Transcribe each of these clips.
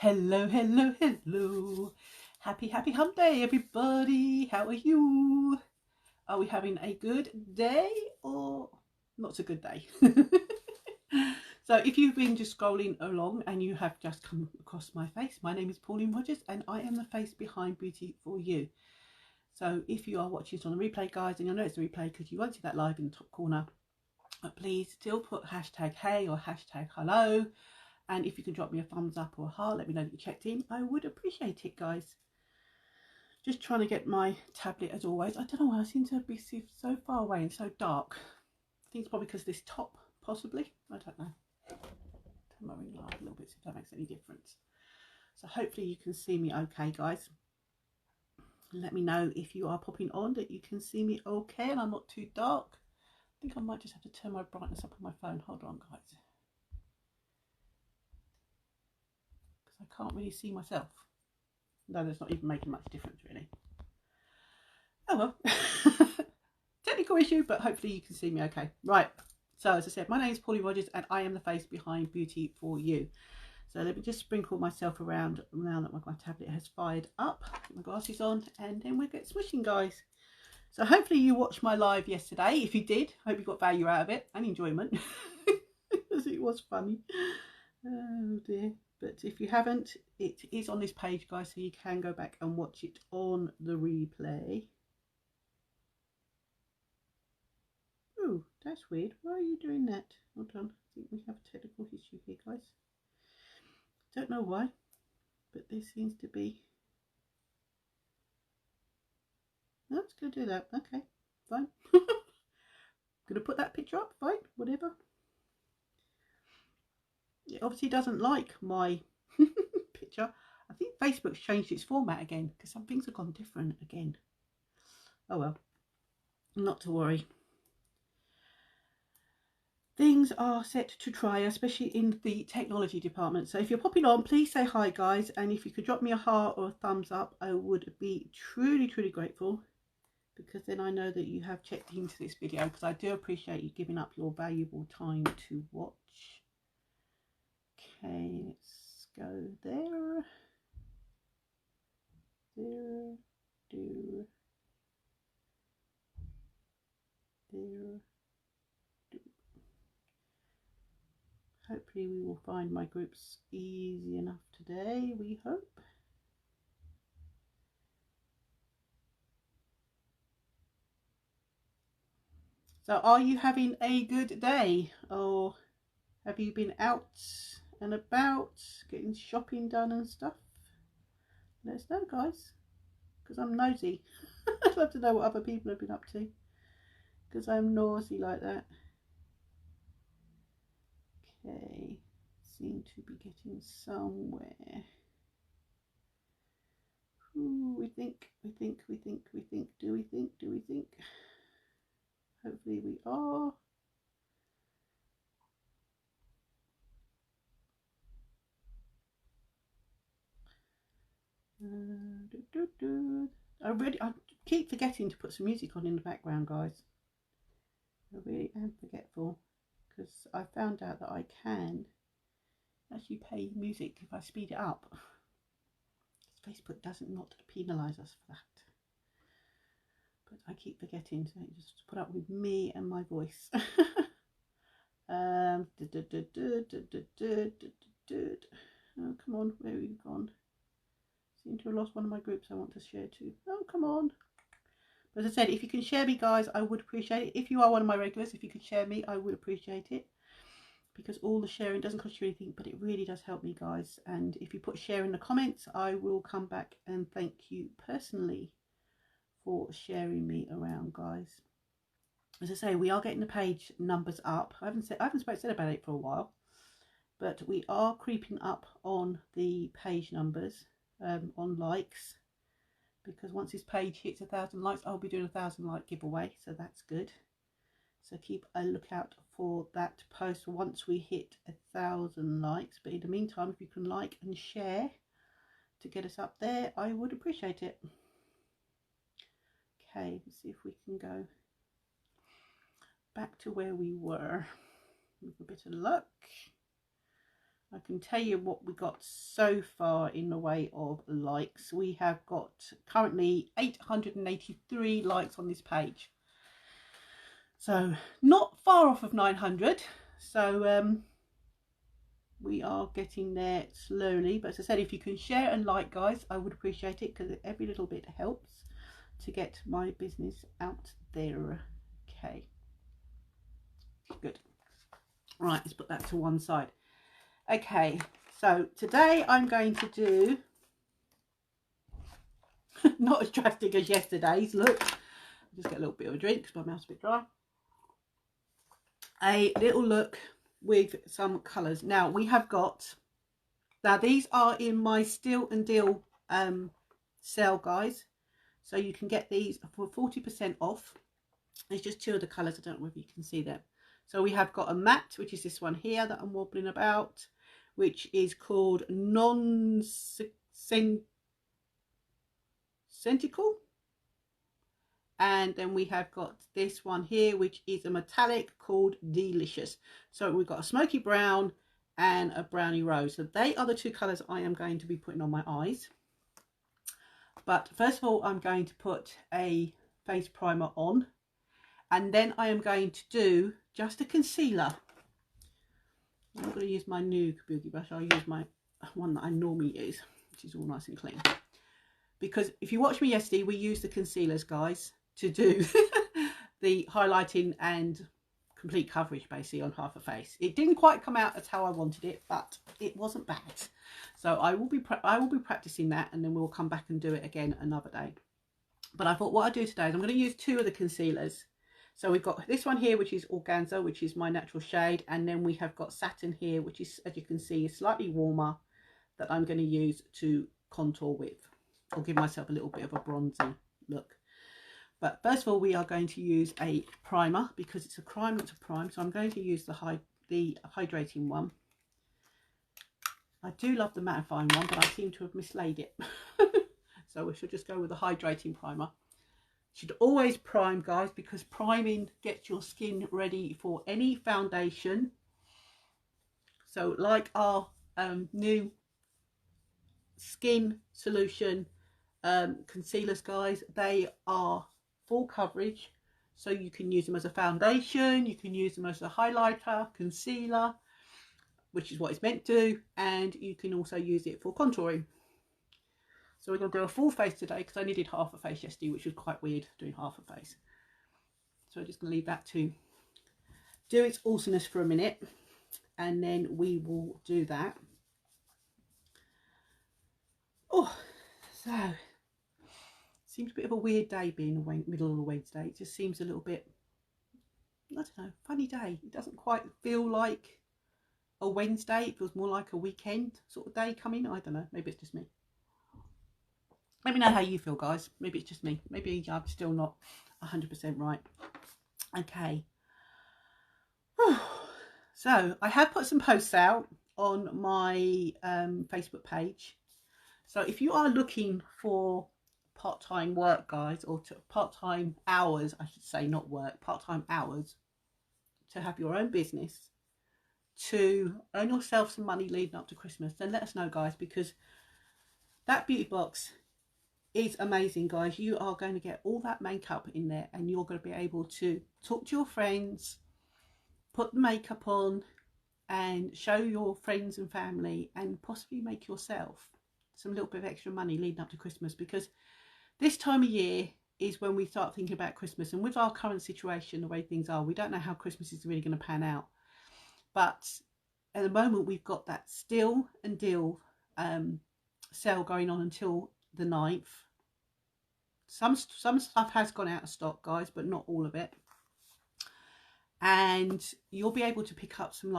Hello, hello, hello. Happy hump day, everybody. How are you? Are we having a good day or not so good day? So if you've been just scrolling along and you have just come across my face, my name is Pauline Rogers and I am the face behind Beauty for You. So if you are watching this on the replay, guys, and you'll notice the replay because you won't see that live in the top corner, please still put hashtag hey or hashtag hello. And if you can drop me a thumbs up or a heart, let me know that you checked in. I would appreciate it, guys. Just trying to get my tablet as always. I don't know why I seem to be so far away and so dark. I think it's probably because of this top, possibly. I don't know. Turn my ring light a little bit, see if that makes any difference. So hopefully you can see me okay, guys. Let me know if you are popping on that you can see me okay and I'm not too dark. I think I might just have to turn my brightness up on my phone. Hold on, guys. Because I can't really see myself. No, that's not even making much difference, really. Oh well. Technical issue, but hopefully you can see me okay. Right. So as I said, my name is Pauline Rogers and I am the face behind Beauty for You. So let me just sprinkle myself around now that my tablet has fired up. Put my glasses on and then we'll get swishing, guys. So hopefully you watched my live yesterday. If you did, I hope you got value out of it and enjoyment. Because it was funny. Oh dear. But if you haven't, it is on this page, guys, so you can go back and watch it on the replay. Oh, that's weird. Why are you doing that? Hold on. I think we have a technical issue here, guys. Don't know why, but this seems to be... No, it's going to do that. Okay, fine. Going to put that picture up. Fine, whatever. It obviously doesn't like my picture. I think Facebook's changed its format again because some things have gone different again. Oh well, not to worry. Things are set to try, especially in the technology department. So if you're popping on, please say hi, guys. And if you could drop me a heart or a thumbs up, I would be truly, truly grateful. Because then I know that you have checked into this video. Because I do appreciate you giving up your valuable time to watch. Okay, let's go there. There. Do. There. Hopefully we will find my groups easy enough today, we hope. So are you having a good day? Or have you been out and about, getting shopping done and stuff? Let us know, guys, because I'm nosy. I'd love to know what other people have been up to, because I'm nosy like that. Okay, seem to be getting somewhere. Ooh, we think. Do we think? Hopefully we are. I keep forgetting to put some music on in the background, guys. I really am forgetful, because I found out that I can actually pay music if I speed it up. Facebook does not penalise us for that. But I keep forgetting, so just put up with me and my voice. Oh, come on, where have you gone? Seem to have lost one of my groups I want to share to. Oh, come on. But as I said, if you can share me, guys, I would appreciate it. If you are one of my regulars, if you could share me, I would appreciate it. Because all the sharing doesn't cost you anything, but it really does help me, guys. And if you put share in the comments, I will come back and thank you personally for sharing me around, guys. As I say, we are getting the page numbers up. I haven't said about it for a while, but we are creeping up on the page numbers, on likes, because once this page hits 1,000 likes, I'll be doing a 1,000 like giveaway, so that's good. So keep a lookout for that post once we hit 1,000 likes. But in the meantime, if you can like and share to get us up there, I would appreciate it. Okay, let's see if we can go back to where we were with a bit of luck. I can tell you what we got so far in the way of likes. We have got currently 883 likes on this page. So not far off of 900. So we are getting there slowly. But as I said, if you can share and like, guys, I would appreciate it, because every little bit helps to get my business out there. Okay. Good. Right, let's put that to one side. Okay, so today I'm going to do not as drastic as yesterday's. Look, I'll just get a little bit of a drink because my mouth's a bit dry. A little look with some colours. Now we have got, now these are in my Steal and Deal sale, guys, so you can get these for 40% off. There's just two of the colours, I don't know if you can see them. So we have got a matte, which is this one here that I'm wobbling about, which is called non-sentical. And then we have got this one here, which is a metallic called Delicious. So we've got a smoky brown and a brownie rose. So they are the two colours I am going to be putting on my eyes. But first of all, I'm going to put a face primer on. And then I am going to do just a concealer. I'm not going to use my new kabuki brush. I'll use my one that I normally use, which is all nice and clean. Because if you watched me yesterday, we used the concealers, guys, to do the highlighting and complete coverage basically on half a face. It didn't quite come out as how I wanted it, but it wasn't bad. So I will be practicing that, and then we'll come back and do it again another day. But I thought what I'd do today is I'm going to use two of the concealers. So we've got this one here, which is Organza, which is my natural shade. And then we have got Satin here, which is, as you can see, is slightly warmer, that I'm going to use to contour with. I'll give myself a little bit of a bronzy look. But first of all, we are going to use a primer, because it's a crime not to prime. So I'm going to use the hydrating one. I do love the mattifying one, but I seem to have mislaid it. So we should just go with the hydrating primer. Should always prime, guys, because priming gets your skin ready for any foundation. So like our new skin solution concealers, guys, they are full coverage, so you can use them as a foundation, you can use them as a highlighter, concealer, which is what it's meant to, and you can also use it for contouring. So we're going to do a full face today, because I only did half a face yesterday, which was quite weird doing half a face. So I'm just going to leave that to do its awesomeness for a minute, and then we will do that. Oh, so seems a bit of a weird day being a middle of a Wednesday. It just seems a little bit, I don't know, funny day. It doesn't quite feel like a Wednesday. It feels more like a weekend sort of day coming. I don't know, maybe it's just me. Let me know how you feel, guys. Maybe it's just me. Maybe I'm still not 100% right. Okay. So I have put some posts out on my Facebook page. So if you are looking for part-time work, guys, or part-time hours, I should say, not work, part-time hours, to have your own business, to earn yourself some money leading up to Christmas, then let us know, guys, because that beauty box is amazing, guys. You are going to get all that makeup in there, and you're going to be able to talk to your friends, put the makeup on, and show your friends and family, and possibly make yourself some little bit of extra money leading up to Christmas, because this time of year is when we start thinking about Christmas. And with our current situation, the way things are, we don't know how Christmas is really going to pan out. But at the moment, we've got that Steal and Deal sale going on until the 9th. Some stuff has gone out of stock, guys, but not all of it. And you'll be able to pick up some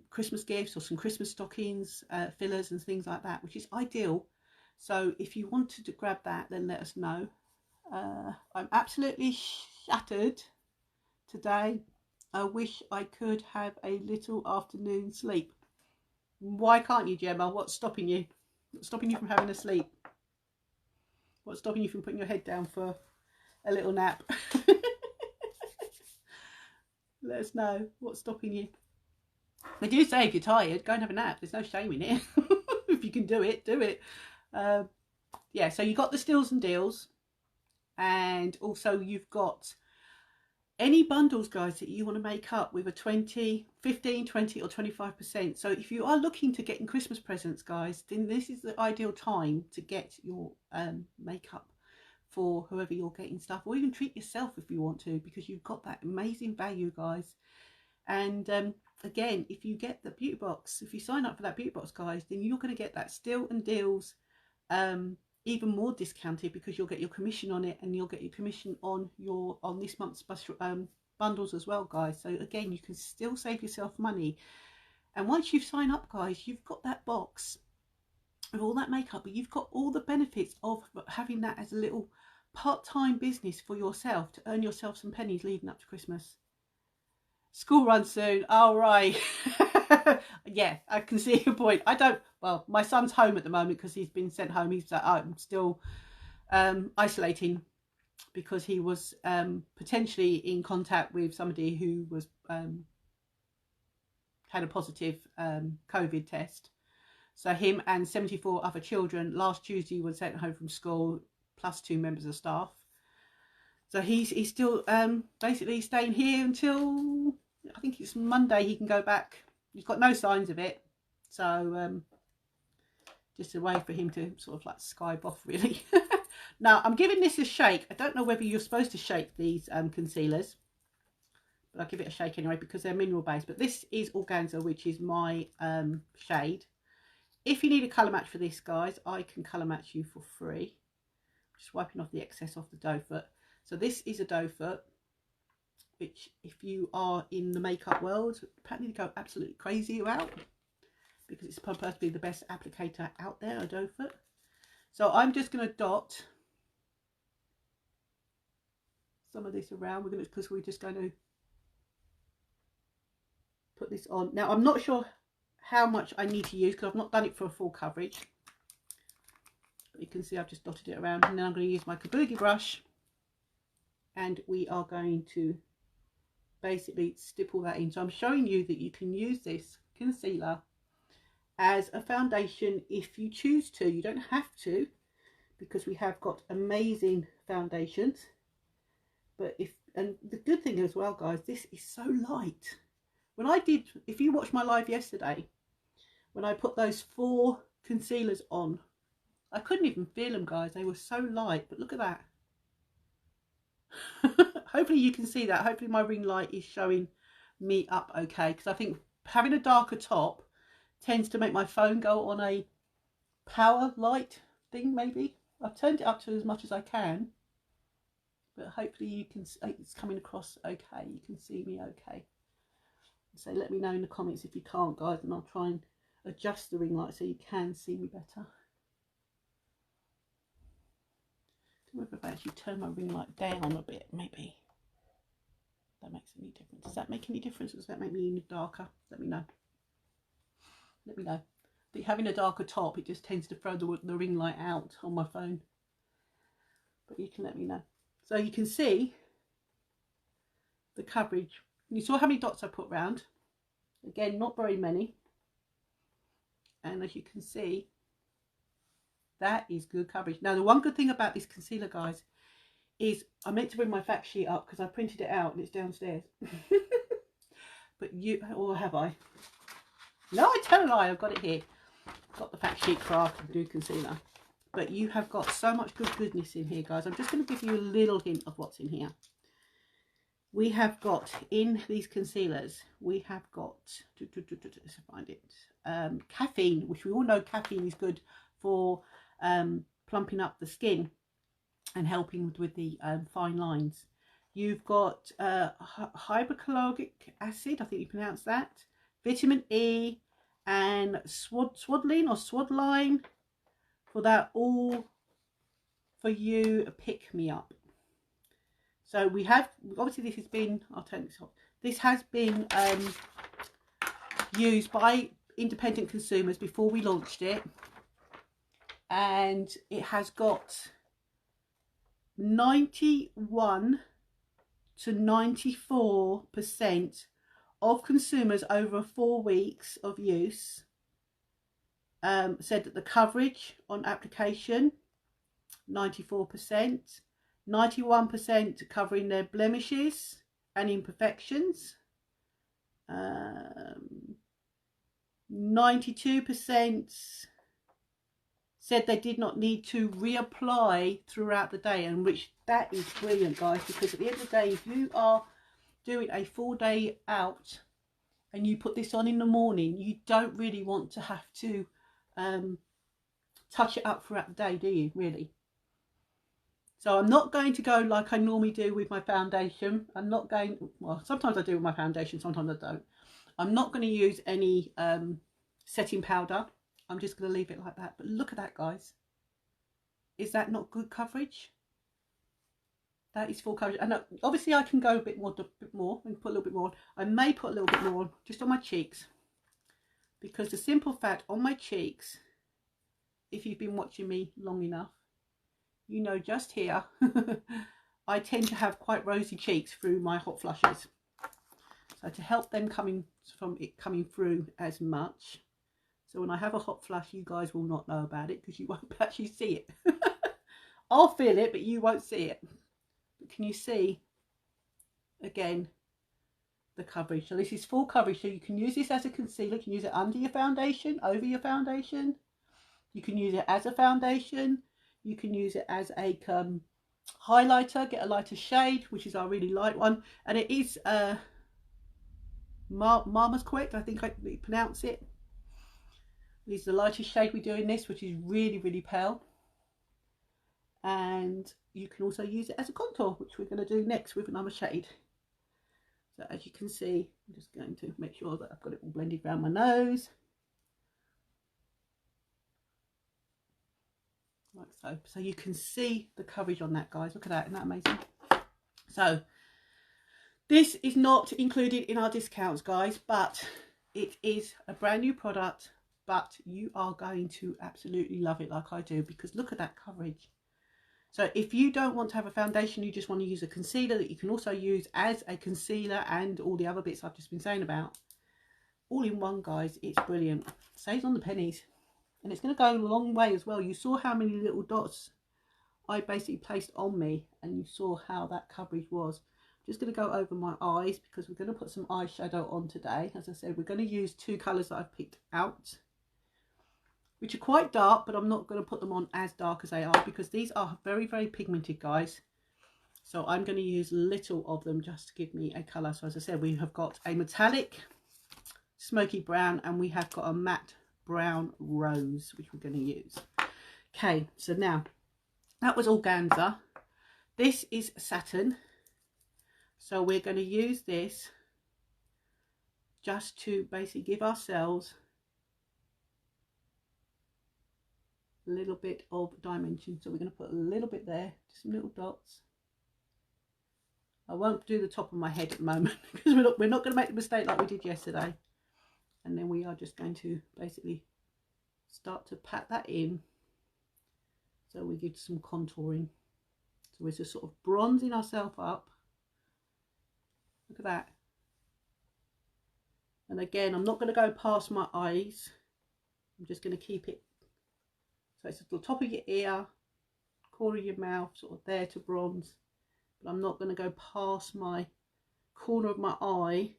Christmas gifts, or some Christmas stockings, fillers and things like that, which is ideal. So if you wanted to grab that, then let us know. I'm absolutely shattered today. I wish I could have a little afternoon sleep. Why can't you, Gemma? What's stopping you? What's stopping you from having a sleep? What's stopping you from putting your head down for a little nap? Let us know what's stopping you. They do say if you're tired, go and have a nap. There's no shame in it. If you can do it, do it. Yeah, so you've got the steals and deals. And also you've got any bundles, guys, that you want to make up with a 20, 15, 20 or 25%. So if you are looking to get in Christmas presents, guys, then this is the ideal time to get your makeup for whoever you're getting stuff, or even treat yourself if you want to, because you've got that amazing value, guys. And again, if you get the beauty box, if you sign up for that beauty box, guys, then you're going to get that steal and deals even more discounted, because you'll get your commission on it, and you'll get your commission on this month's special bundles as well, guys. So again, you can still save yourself money. And once you've signed up, guys, you've got that box with all that makeup, but you've got all the benefits of having that as a little part-time business for yourself to earn yourself some pennies leading up to Christmas. School run soon. All right. Yeah, I can see your point. Well, my son's home at the moment because he's been sent home. He's I'm still isolating because he was potentially in contact with somebody who was had a positive COVID test. So him and 74 other children last Tuesday were sent home from school, plus 2 members of staff. So he's still basically staying here until I think it's Monday he can go back. He's got no signs of it. So just a way for him to sort of like skive off, really. Now, I'm giving this a shake. I don't know whether you're supposed to shake these concealers, but I'll give it a shake anyway because they're mineral based. But this is organza, which is my shade. If you need a colour match for this, guys, I can colour match you for free. Just wiping off the excess off the doe foot. So this is a doe foot, which if you are in the makeup world, apparently go absolutely crazy about, because it's supposed to be the best applicator out there, a doe foot. So I'm just going to dot some of this around. Because we're just going to put this on. Now, I'm not sure how much I need to use because I've not done it for a full coverage. But you can see I've just dotted it around, and then I'm going to use my kabuki brush, and we are going to basically stipple that in. So I'm showing you that you can use this concealer as a foundation if you choose to. You don't have to, because we have got amazing foundations. But and the good thing as well, guys, this is so light. When I did, if you watched my live yesterday, when I put those 4 concealers on, I couldn't even feel them, guys. They were so light. But look at that. Hopefully you can see that. Hopefully my ring light is showing me up okay, because I think having a darker top tends to make my phone go on a power light thing. Maybe I've turned it up to as much as I can, but hopefully you can, it's coming across okay. You can see me okay. So let me know in the comments if you can't, guys, and I'll try and adjust the ring light so you can see me better. I don't know if I actually turn my ring light down a bit, maybe. That makes any difference. Does that make any difference, or does that make me any darker? Let me know. Let me know. But having a darker top, it just tends to throw the ring light out on my phone. But you can let me know. So you can see the coverage. You saw how many dots I put round. Again, not very many. And as you can see, that is good coverage. Now, the one good thing about this concealer, guys, is I meant to bring my fact sheet up because I printed it out and it's downstairs. But or have I? No, I tell a lie, I've got it here. Got the fact sheet for our new concealer. But you have got so much good goodness in here, guys. I'm just going to give you a little hint of what's in here. We have got, in these concealers, we have got, let's find it, caffeine, which we all know caffeine is good for plumping up the skin and helping with the fine lines. You've got hyperchloric acid, I think you pronounce that, vitamin E, and swadline for that, all for you, a pick-me-up. So we have, obviously this has been, I'll turn this off, this has been used by independent consumers before we launched it, and it has got 91 to 94% of consumers over 4 weeks of use said that the coverage on application, 94%, 91% covering their blemishes and imperfections, 92% said they did not need to reapply throughout the day, and which that is brilliant, guys, because at the end of the day, if you are doing a 4-day out and you put this on in the morning, you don't really want to have to touch it up throughout the day, do you, really? So I'm not going to go like I normally do with my foundation. I'm not going, well, sometimes I do with my foundation, sometimes I don't. I'm not going to use any setting powder. I'm just going to leave it like that. But look at that, guys. Is that not good coverage? That is full coverage. And obviously I can go a bit more and put a little bit more on. I may put a little bit more on just on my cheeks, because the simple fact, on my cheeks, if you've been watching me long enough, you know just here I tend to have quite rosy cheeks through my hot flushes. So to help them coming through as much, so when I have a hot flush, you guys will not know about it because you won't actually see it. I'll feel it, but you won't see it. But can you see again the coverage? So this is full coverage, so you can use this as a concealer. You can use it under your foundation, over your foundation. You can use it as a foundation. You can use it as a highlighter, get a lighter shade, which is our really light one. And it is Mama's correct, I think I pronounce it. This is the lightest shade we do in this, which is really, really pale. And you can also use it as a contour, which we're going to do next with another shade. So as you can see, I'm just going to make sure that I've got it all blended around my nose. Like so. So you can see the coverage on that, guys. Look at that, isn't that amazing? So this is not included in our discounts, guys, but it is a brand new product, but you are going to absolutely love it like I do, because look at that coverage. So if you don't want to have a foundation, you just want to use a concealer that you can also use as a concealer and all the other bits I've just been saying about, all in one, guys, it's brilliant. Saves on the pennies. And it's going to go a long way as well. You saw how many little dots I basically placed on me, and you saw how that coverage was. I'm just going to go over my eyes because we're going to put some eyeshadow on today. As I said, we're going to use 2 colours that I've picked out, which are quite dark, but I'm not going to put them on as dark as they are because these are very, very pigmented, guys. So I'm going to use little of them just to give me a colour. So as I said, we have got a metallic smoky brown, and we have got a matte brown rose, which we're going to use. Okay, so now that was organza. This is satin, so we're going to use this just to basically give ourselves a little bit of dimension. So we're going to put a little bit there, just some little dots. I won't do the top of my head at the moment because we're not going to make the mistake like we did yesterday. And then we are just going to basically start to pat that in, so we give some contouring. So we're just sort of bronzing ourselves up. Look at that. And again, I'm not going to go past my eyes. I'm just going to keep it so it's at the top of your ear, corner of your mouth, sort of there to bronze. But I'm not going to go past my corner of my eye.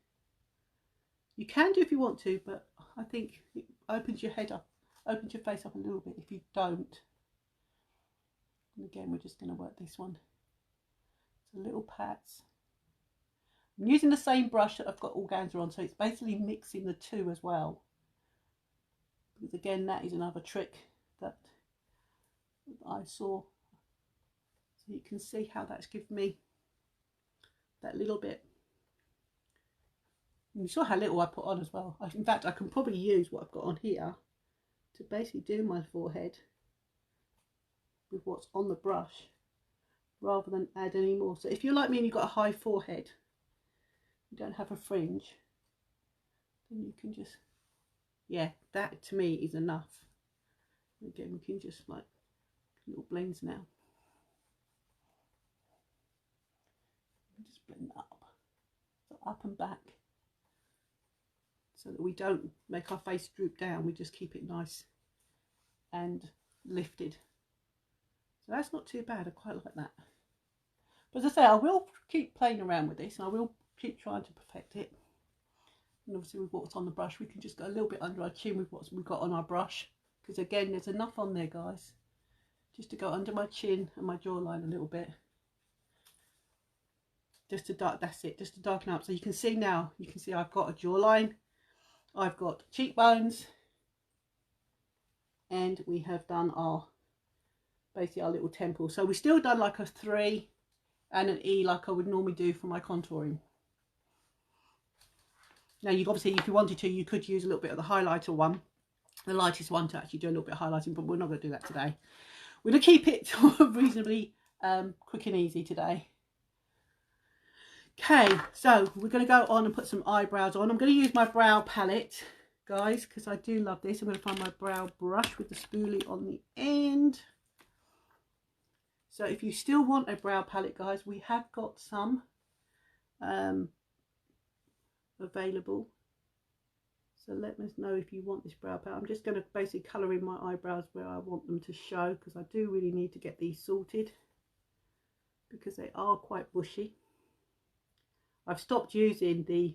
You can do if you want to, but I think it opens your head up, opens your face up a little bit if you don't. And again, we're just going to work this one. So little pats. I'm using the same brush that I've got organza on, so it's basically mixing the two as well. Because again, that is another trick that I saw. So you can see how that's given me that little bit. And you saw how little I put on as well. In fact, I can probably use what I've got on here to basically do my forehead with what's on the brush, rather than add any more. So if you're like me and you've got a high forehead, you don't have a fringe, then you can just, yeah, that to me is enough. Again, we can just like little blends now. Just blend that up, so up and back. so that we don't make our face droop down. We just keep it nice and lifted. So that's not too bad. I quite like that. But as I say, I will keep playing around with this. I will keep trying to perfect it. And obviously with what's on the brush, we can just go a little bit under our chin with what we've got on our brush. Because again, there's enough on there, guys, just to go under my chin and my jawline a little bit. Just to dark, that's it, just to darken up. So you can see now, you can see I've got a jawline, I've got cheekbones, and we have done our, basically our little temple. So we still done like a 3 and an E like I would normally do for my contouring. Now you obviously, if you wanted to, you could use a little bit of the highlighter one, the lightest one, to actually do a little bit of highlighting, but we're not going to do that today. We're going to keep it reasonably quick and easy today. Okay, so we're going to go on and put some eyebrows on. I'm going to use my brow palette, guys, because I do love this. I'm going to find my brow brush with the spoolie on the end. So if you still want a brow palette, guys, we have got some available. So let us know if you want this brow palette. I'm just going to basically colour in my eyebrows where I want them to show, because I do really need to get these sorted because they are quite bushy. I've stopped using the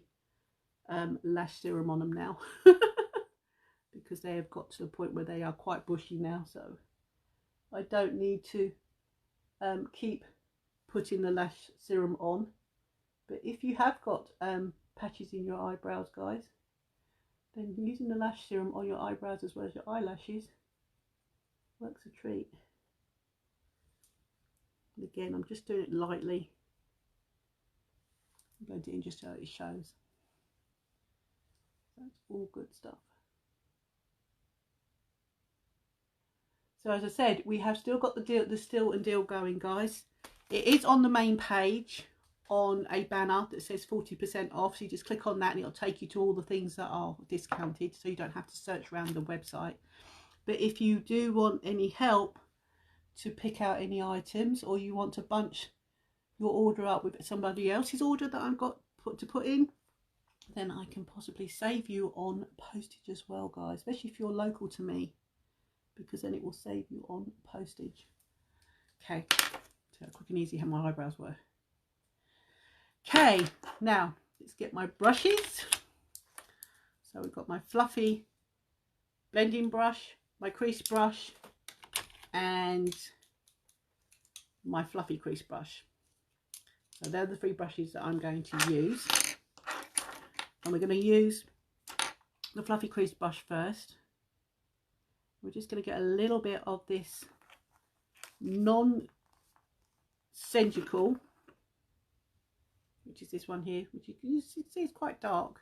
lash serum on them now because they have got to the point where they are quite bushy now, so I don't need to keep putting the lash serum on. But if you have got patches in your eyebrows, guys, then using the lash serum on your eyebrows as well as your eyelashes works a treat. And again, I'm just doing it lightly. I'm going to in just so it shows. That's all good stuff. So as I said, we have still got the Still and Deal going, guys. It is on the main page on a banner that says 40% off. So you just click on that and it'll take you to all the things that are discounted, so you don't have to search around the website. But if you do want any help to pick out any items, or you want to bunch your order up with somebody else's order that I've got to put in, then I can possibly save you on postage as well, guys, especially if you're local to me, because then it will save you on postage. Okay, so quick and easy how my eyebrows were. Okay, now let's get my brushes. So we've got my fluffy blending brush, my crease brush, and my fluffy crease brush. So they're the 3 brushes that I'm going to use. And we're going to use the fluffy crease brush first. We're just going to get a little bit of this non-cylindrical, which is this one here, which you can see is quite dark.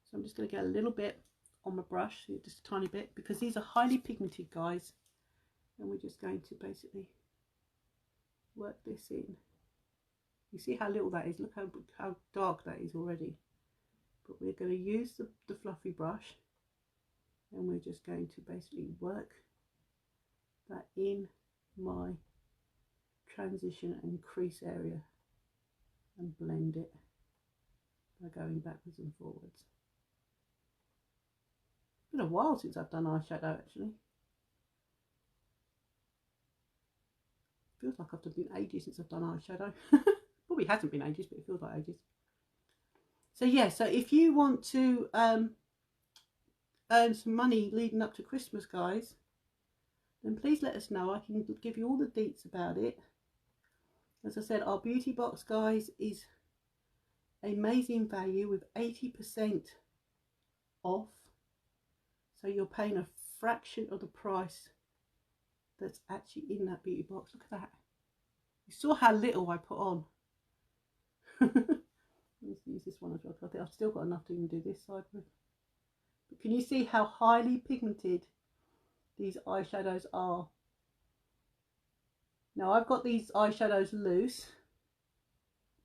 So I'm just going to get a little bit on my brush, just a tiny bit, because these are highly pigmented, guys. And we're just going to basically work this in. You see how little that is? Look how dark that is already. But we're going to use the fluffy brush, and we're just going to basically work that in my transition and crease area and blend it by going backwards and forwards. It's been a while since I've done eyeshadow, actually. Feels like it's been ages since I've done eyeshadow. Probably hasn't been ages, but it feels like ages. So yeah, so if you want to earn some money leading up to Christmas, guys, then please let us know. I can give you all the deets about it. As I said, our beauty box, guys, is amazing value with 80% off. So you're paying a fraction of the price that's actually in that beauty box. Look at that. You saw how little I put on. Let's use this one as well, because I think I've still got enough to even do this side with. But can you see how highly pigmented these eyeshadows are? Now I've got these eyeshadows loose,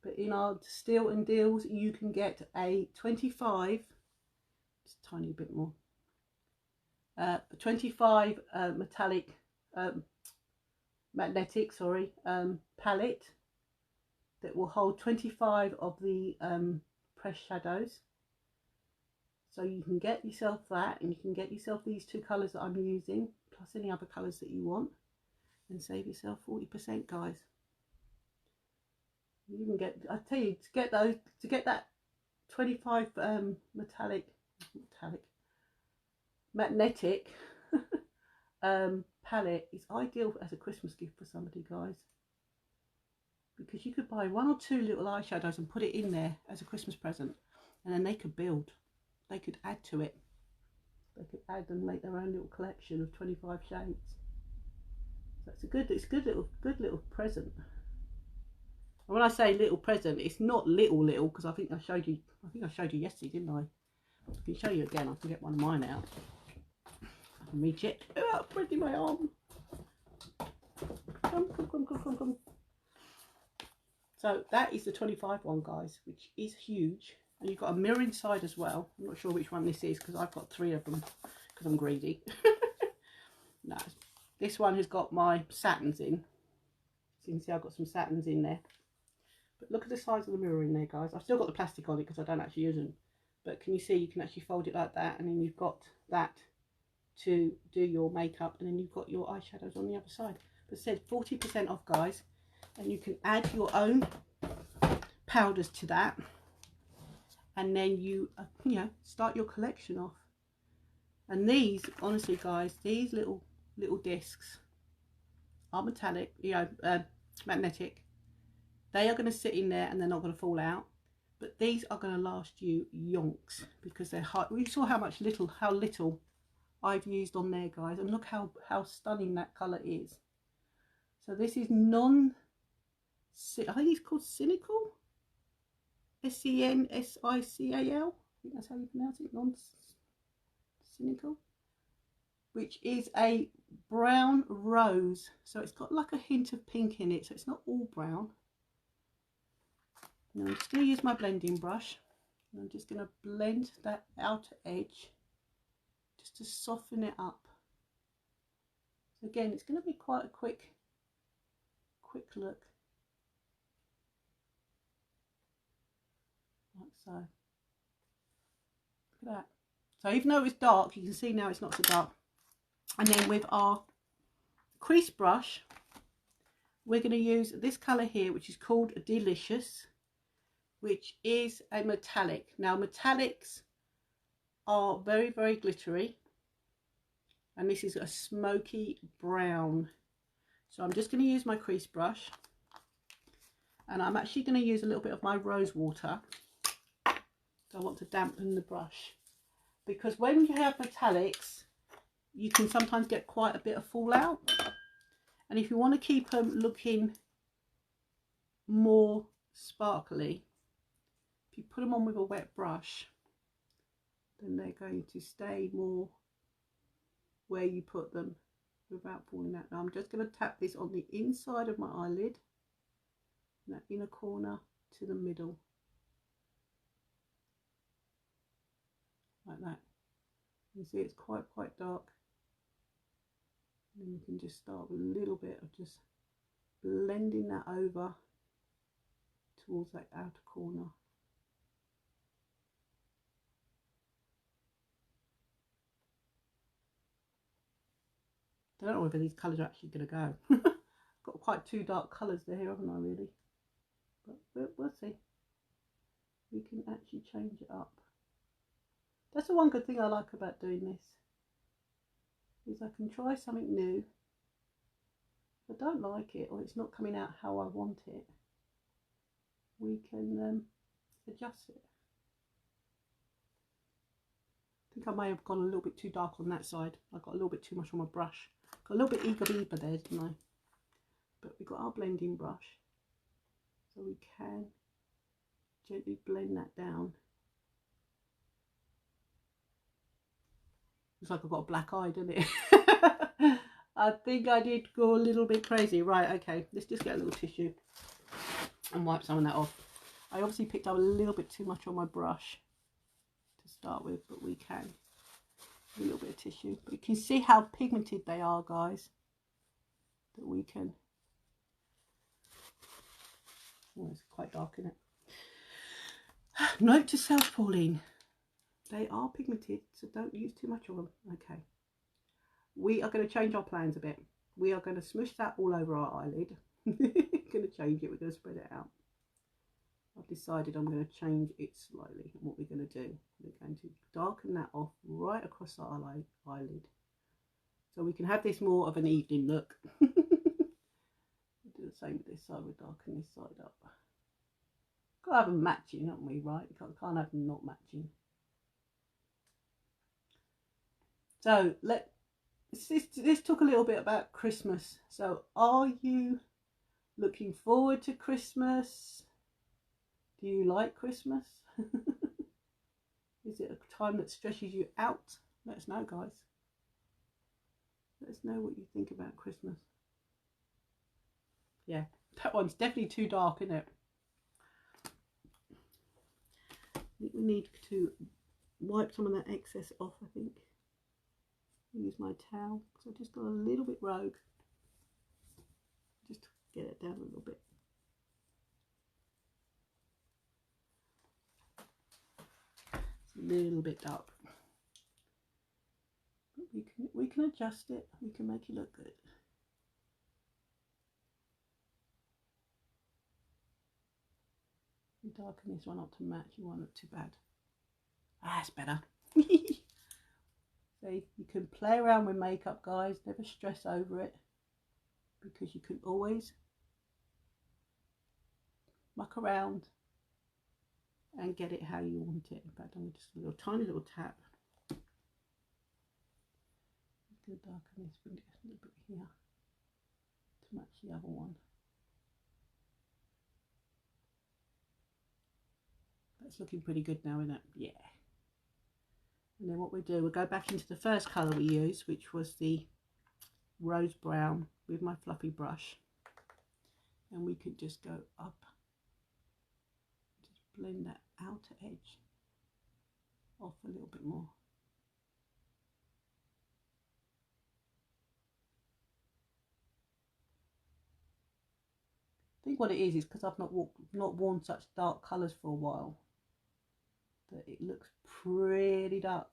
but in our Still and Deals you can get a 25, just a tiny bit more, 25 magnetic palette that will hold 25 of the pressed shadows, So you can get yourself that, and you can get yourself these two colours that I'm using, plus any other colours that you want, and save yourself 40%, guys. You can get, I tell you, to get that 25 magnetic palette is ideal as a Christmas gift for somebody, guys, because you could buy 1 or 2 little eyeshadows and put it in there as a Christmas present, and then they could build, they could add to it, they could add and make their own little collection of 25 shades. So it's a good little present. And when I say little present, it's not little, because I think I showed you yesterday, didn't I? I can show you again. I can get one of mine out. I can reach it. Oh, pretty my arm. Come. So that is the 25 one, guys, which is huge. And you've got a mirror inside as well. I'm not sure which one this is because I've got 3 of them because I'm greedy. No, this one has got my satins in. So you can see I've got some satins in there. But look at the size of the mirror in there, guys. I've still got the plastic on it because I don't actually use them. But can you see, you can actually fold it like that, and then you've got that to do your makeup, and then you've got your eyeshadows on the other side. But it said 40% off, guys, and you can add your own powders to that, and then you know, start your collection off. And these, honestly, guys, these little discs are metallic, you know, magnetic. They are going to sit in there and they're not going to fall out. But these are going to last you yonks because they're high. We saw how little I've used on there, guys, and look how stunning that colour is. So this is I think it's called Cynical, SENSICAL. I think that's how you pronounce it. Cynical, which is a brown rose. So it's got like a hint of pink in it. So it's not all brown. Now I'm just going to use my blending brush, and I'm just going to blend that outer edge just to soften it up. So again, it's going to be quite a quick look, like so. Look at that. So even though it's dark, you can see now it's not so dark. And then with our crease brush, we're going to use this colour here, which is called Delicious, which is a metallic. Now metallics are very, very glittery, and this is a smoky brown. So I'm just going to use my crease brush, and I'm actually going to use a little bit of my rose water. So I want to dampen the brush, because when you have metallics, you can sometimes get quite a bit of fallout, and if you want to keep them looking more sparkly, if you put them on with a wet brush, then they're going to stay more where you put them without falling out. Now I'm just going to tap this on the inside of my eyelid, that inner corner to the middle, like that. You see it's quite dark, and then you can just start with a little bit of just blending that over towards that outer corner. I don't know whether these colours are actually going to go. Got quite 2 dark colours there, haven't I, really? But we'll see. We can actually change it up. That's the one good thing I like about doing this, is I can try something new. If I don't like it, or it's not coming out how I want it, we can adjust it. I think I may have gone a little bit too dark on that side. I got a little bit too much on my brush. Got a little bit eager there, didn't I? But we've got our blending brush, so we can gently blend that down. Looks like I've got a black eye, doesn't it? I think I did go a little bit crazy. Right, okay, let's just get a little tissue and wipe some of that off. I obviously picked up a little bit too much on my brush to start with, but we can. A little bit of tissue, but you can see how pigmented they are, guys, that we can. Oh, it's quite dark, isn't it? Note to self, Pauline, They are pigmented, so don't use too much of them. Okay. We are going to change our plans a bit. We are going to smush that all over our eyelid. Going to change it. We're going to spread it out. I've decided I'm going to change it slightly. And what we're going to do, we're going to darken that off right across our eyelid. So we can have this more of an evening look. We'll do the same with this side. We'll darken this side up. Got to have them matching, haven't we, right? Can't have them not matching. So let's talk a little bit about Christmas. So are you looking forward to Christmas? Do you like Christmas? Is it a time that stresses you out? Let us know, guys. Let us know what you think about Christmas. Yeah, that one's definitely too dark, isn't it? I think we need to wipe some of that excess off, I think. Use my towel because I just got a little bit rogue. Just get it down a little bit. It's a little bit dark. But we can adjust it. We can make it look good. You darken this one up to match. You won't look too bad. Ah, it's better. So you can play around with makeup, guys. Never stress over it, because you can always muck around and get it how you want it. In fact, I'm just a little tiny little tap. I'm going to darken this, bring it a little bit here to match the other one. That's looking pretty good now, isn't it? Yeah. And then what we do, we'll go back into the first colour we used, which was the rose brown, with my fluffy brush. And we could just go up, just blend that outer edge off a little bit more. I think what it is because I've not worn such dark colours for a while, that it looks pretty dark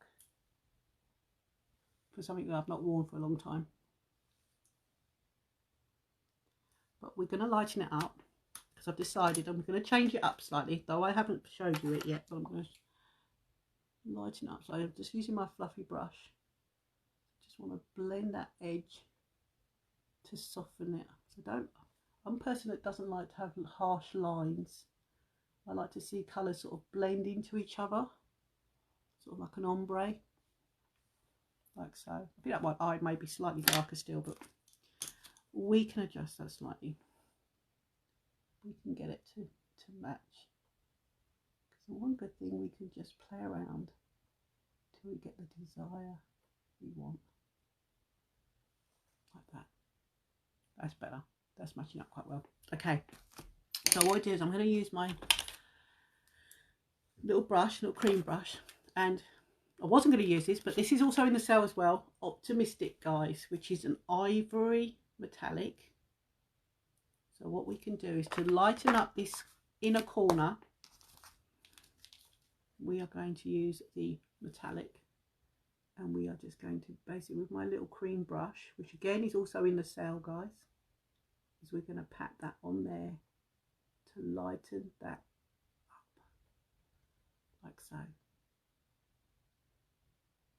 for something that I've not worn for a long time. But we're going to lighten it up because I've decided I'm going to change it up slightly, though I haven't showed you it yet, but I'm going to lighten it up. So I'm just using my fluffy brush. Just want to blend that edge to soften it. So I'm a person that doesn't like to have harsh lines. I like to see colours sort of blend into each other, sort of like an ombre, like so. I think that my eye may be slightly darker still, but we can adjust that slightly. We can get it to match. Because the one good thing, we can just play around till we get the desire we want. Like that. That's better. That's matching up quite well. Okay. So what I do is I'm going to use my little brush, little cream brush, and I wasn't going to use this, but this is also in the sale as well, Optimistic, guys, which is an ivory metallic. So what we can do is to lighten up this inner corner, we are going to use the metallic, and we are just going to basically, with my little cream brush, which again is also in the sale, guys, is we're going to pat that on there to lighten that like so.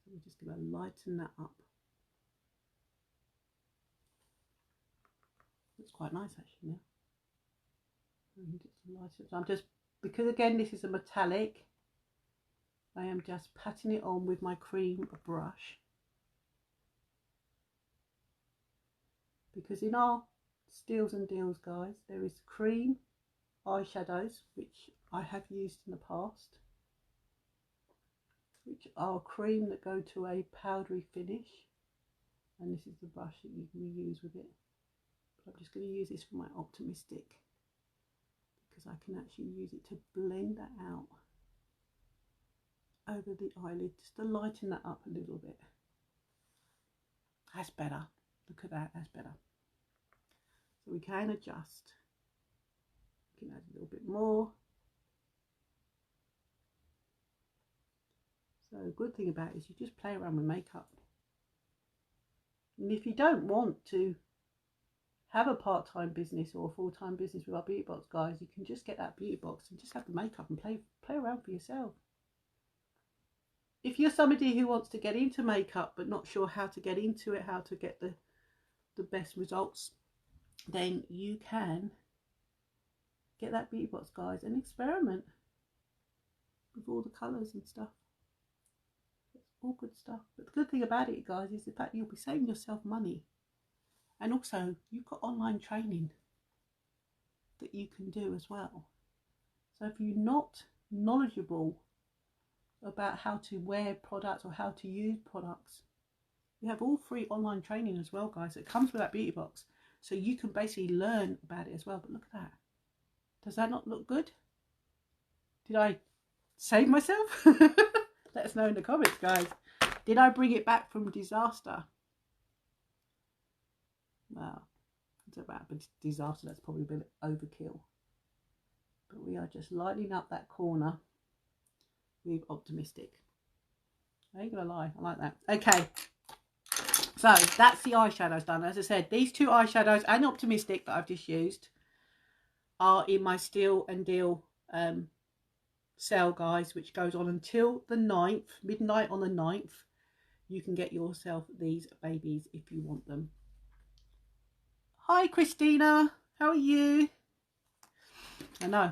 So we're just going to lighten that up. Looks quite nice actually now. So I'm just, because again this is a metallic, I am just patting it on with my cream brush. Because in our steals and deals, guys, there is cream eyeshadows, which I have used in the past, which are cream that go to a powdery finish, and this is the brush that you can use with it. But I'm just going to use this for my Optimistic, because I can actually use it to blend that out over the eyelid, just to lighten that up a little bit. That's better. Look at that, that's better. So we can adjust. We can add a little bit more. So the good thing about it is you just play around with makeup. And if you don't want to have a part-time business or a full-time business with our beauty box, guys, you can just get that beauty box and just have the makeup and play around for yourself. If you're somebody who wants to get into makeup but not sure how to get into it, how to get the best results, then you can get that beauty box, guys, and experiment with all the colours and stuff. It's all good stuff. But the good thing about it, guys, is the fact you'll be saving yourself money. And also, you've got online training that you can do as well. So if you're not knowledgeable about how to wear products or how to use products, we have all free online training as well, guys. It comes with that beauty box. So you can basically learn about it as well. But look at that. Does that not look good? Did I save myself? Let us know in the comments, guys. Did I bring it back from disaster? Well, it's about a disaster. That's probably a bit overkill. But we are just lighting up that corner with optimistic. I ain't gonna lie, I like that. Okay, so that's the eyeshadows done. As I said, these two eyeshadows and optimistic that I've just used are in my Steal and Deal sale, guys, which goes on until the 9th, midnight on the 9th. You can get yourself these babies if you want them. Hi Christina, how are you? I know,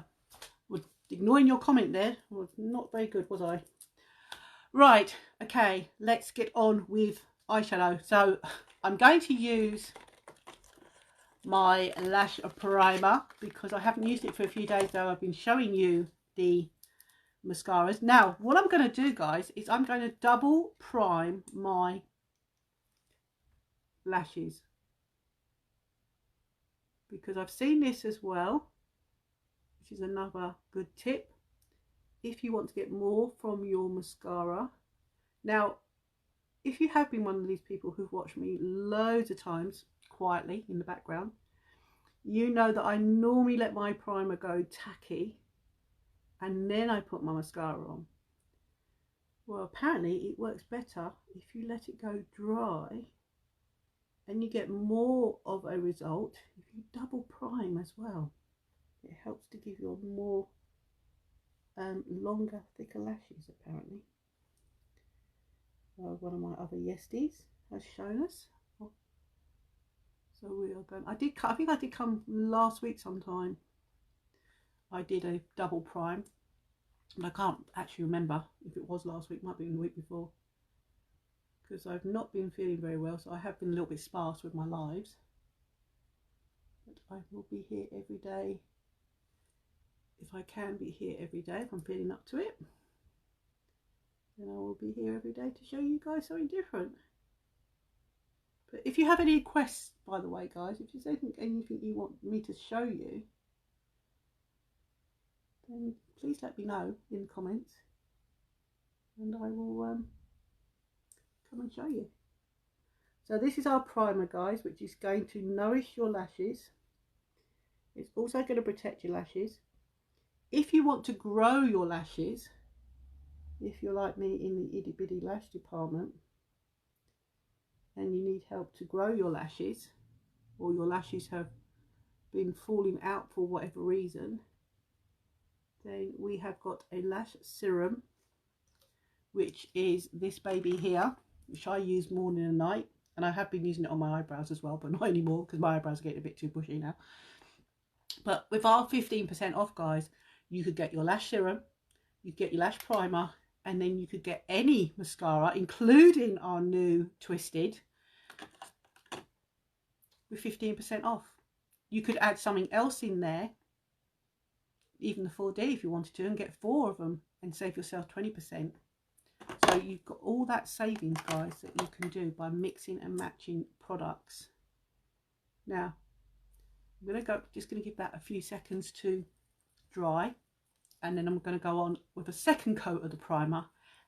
ignoring your comment there was not very good, was I? Right, okay, let's get on with eyeshadow. So I'm going to use my lash primer because I haven't used it for a few days, though I've been showing you the mascaras. Now what I'm going to do, guys, is I'm going to double prime my lashes because I've seen this as well, which is another good tip if you want to get more from your mascara. Now if you have been one of these people who've watched me loads of times quietly in the background, you know that I normally let my primer go tacky and then I put my mascara on. Well, apparently it works better if you let it go dry, and you get more of a result if you double prime as well. It helps to give you more longer, thicker lashes, apparently. One of my other yesties has shown us. So we are going, I think I did come last week sometime. I did a double prime, and I can't actually remember if it was last week, might be the week before, because I've not been feeling very well, so I have been a little bit sparse with my lives. But I will be here every day if I can be here every day, if I'm feeling up to it. Then I will be here every day to show you guys something different. But if you have any requests, by the way, guys, if there's anything you want me to show you, then please let me know in the comments, and I will come and show you. So this is our primer, guys, which is going to nourish your lashes. It's also going to protect your lashes. If you want to grow your lashes, if you're like me in the itty bitty lash department and you need help to grow your lashes, or your lashes have been falling out for whatever reason, then we have got a lash serum, which is this baby here, which I use morning and night, and I have been using it on my eyebrows as well, but not anymore because my eyebrows are getting a bit too bushy now. But with our 15% off, guys, you could get your lash serum, you could get your lash primer, and then you could get any mascara, including our new Twisted, with 15% off. You could add something else in there, even the 4D if you wanted to, and get 4 of them and save yourself 20%. So you've got all that savings, guys, that you can do by mixing and matching products. Now I'm just going to give that a few seconds to dry, and then I'm going to go on with a second coat of the primer,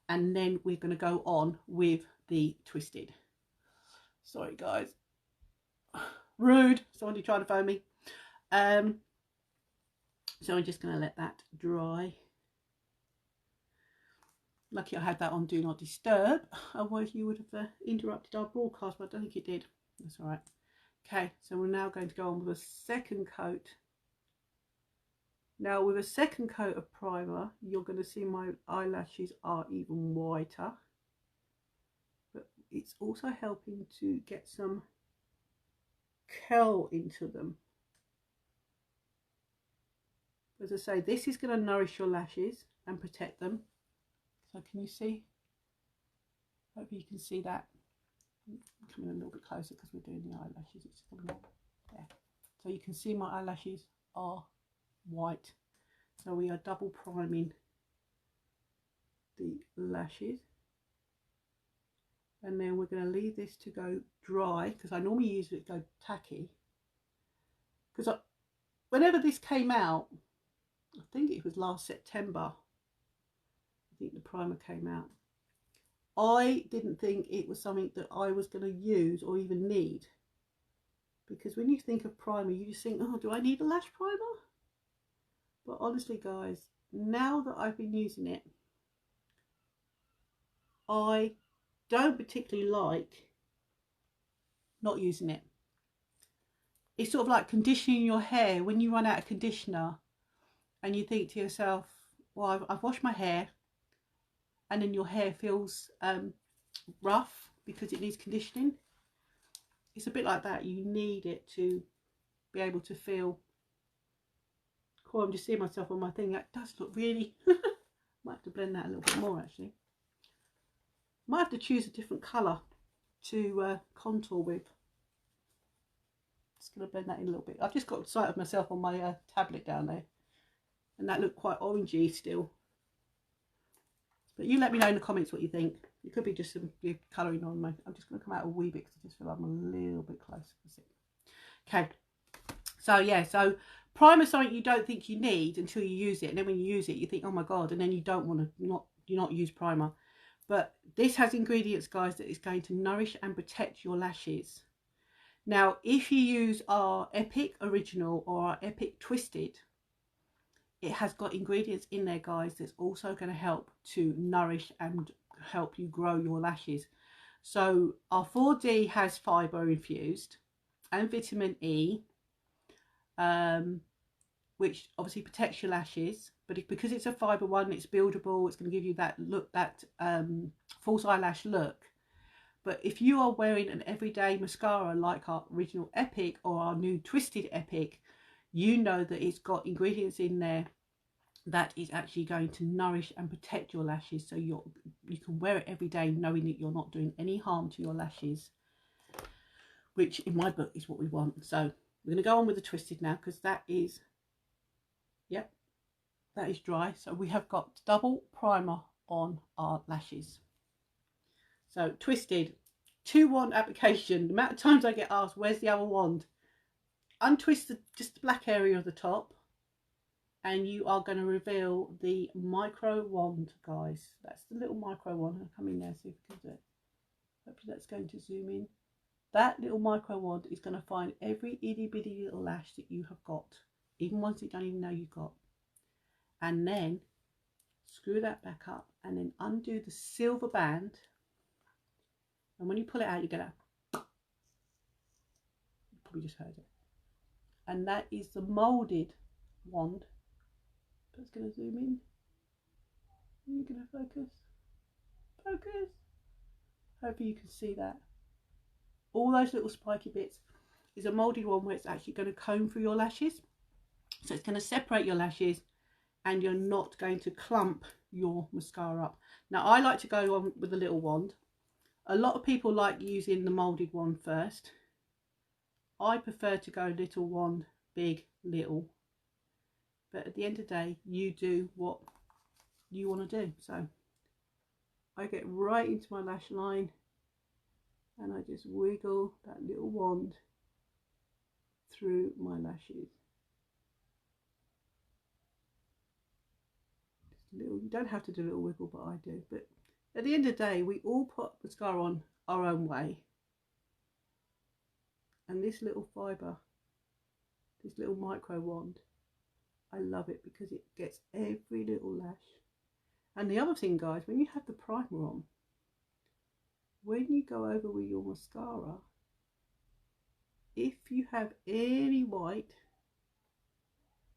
and then we're going to go on with the Twisted. Sorry guys, rude, somebody trying to phone me. So I'm just going to let that dry. Lucky I had that on Do Not Disturb, otherwise you would have interrupted our broadcast, but I don't think it did. That's all right. Okay, so we're now going to go on with a second coat. Now with a second coat of primer, you're going to see my eyelashes are even whiter, but it's also helping to get some curl into them. As I say, this is going to nourish your lashes and protect them. So can you see? Hopefully you can see that. I'm coming a little bit closer because we're doing the eyelashes. It's coming up there. So you can see my eyelashes are white. So we are double priming the lashes. And then we're going to leave this to go dry, because I normally use it to go tacky. Because whenever this came out, I think it was last September, I think the primer came out, I didn't think it was something that I was going to use or even need. Because when you think of primer, you just think, oh, do I need a lash primer? But honestly, guys, now that I've been using it, I don't particularly like not using it. It's sort of like conditioning your hair. When you run out of conditioner and you think to yourself, well, I've washed my hair, and then your hair feels rough because it needs conditioning. It's a bit like that. You need it to be able to feel cool. I'm just seeing myself on my thing. That does look really might have to blend that a little bit more, actually. Might have to choose a different colour to contour with. Just going to blend that in a little bit. I've just got sight of myself on my tablet down there, and that looked quite orangey still. But you let me know in the comments what you think. It could be just some colouring on me. I'm just going to come out a wee bit because I just feel I'm a little bit close. Okay. So yeah, so primer is something you don't think you need until you use it, and then when you use it, you think, oh my god, and then you don't want to not use primer. But this has ingredients, guys, that is going to nourish and protect your lashes. Now, if you use our Epic Original or our Epic Twisted, it has got ingredients in there, guys, that's also going to help to nourish and help you grow your lashes. So our 4D has fibre infused and vitamin E, which obviously protects your lashes, but because it's a fibre one, it's buildable. It's going to give you that look, that false eyelash look. But if you are wearing an everyday mascara like our original Epic or our new Twisted Epic, you know that it's got ingredients in there that is actually going to nourish and protect your lashes, so you can wear it every day knowing that you're not doing any harm to your lashes, which in my book is what we want. So we're going to go on with the Twisted now, because that is, yep, that is dry. So we have got double primer on our lashes. So Twisted 2-wand application. The amount of times I get asked, where's the other wand? Untwist just the black area of the top, and you are going to reveal the micro wand, guys. That's the little micro wand. I'll come in there, see if we can do it. Hopefully that's going to zoom in. That little micro wand is going to find every itty bitty little lash that you have got, even ones that you don't even know you've got. And then screw that back up, and then undo the silver band. And when you pull it out, you get a, you probably just heard it. And that is the moulded wand. That's going to zoom in. Are you going to focus? Focus. Hopefully you can see that. All those little spiky bits is a moulded one where it's actually going to comb through your lashes. So it's going to separate your lashes, and you're not going to clump your mascara up. Now I like to go on with a little wand. A lot of people like using the moulded one first. I prefer to go little wand, big, little. But at the end of the day, you do what you want to do. So I get right into my lash line, and I just wiggle that little wand through my lashes. Just a little, you don't have to do a little wiggle, but I do. But at the end of the day, we all put mascara on our own way. And this little fibre, this little micro wand, I love it because it gets every little lash. And the other thing, guys, when you have the primer on, when you go over with your mascara, if you have any white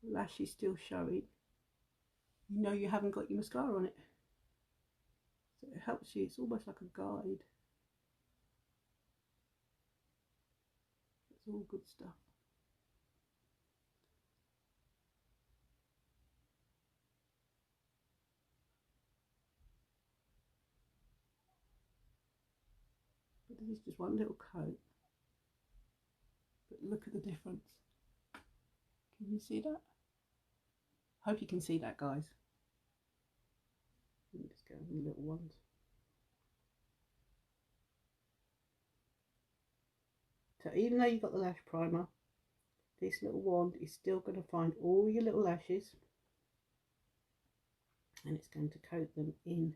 lashes still showing, you know you haven't got your mascara on it. So it helps you, it's almost like a guide. It's all good stuff. But this is just one little coat. But look at the difference. Can you see that? Hope you can see that, guys. Let me just go with the little ones. So even though you've got the lash primer, this little wand is still going to find all your little lashes, and it's going to coat them in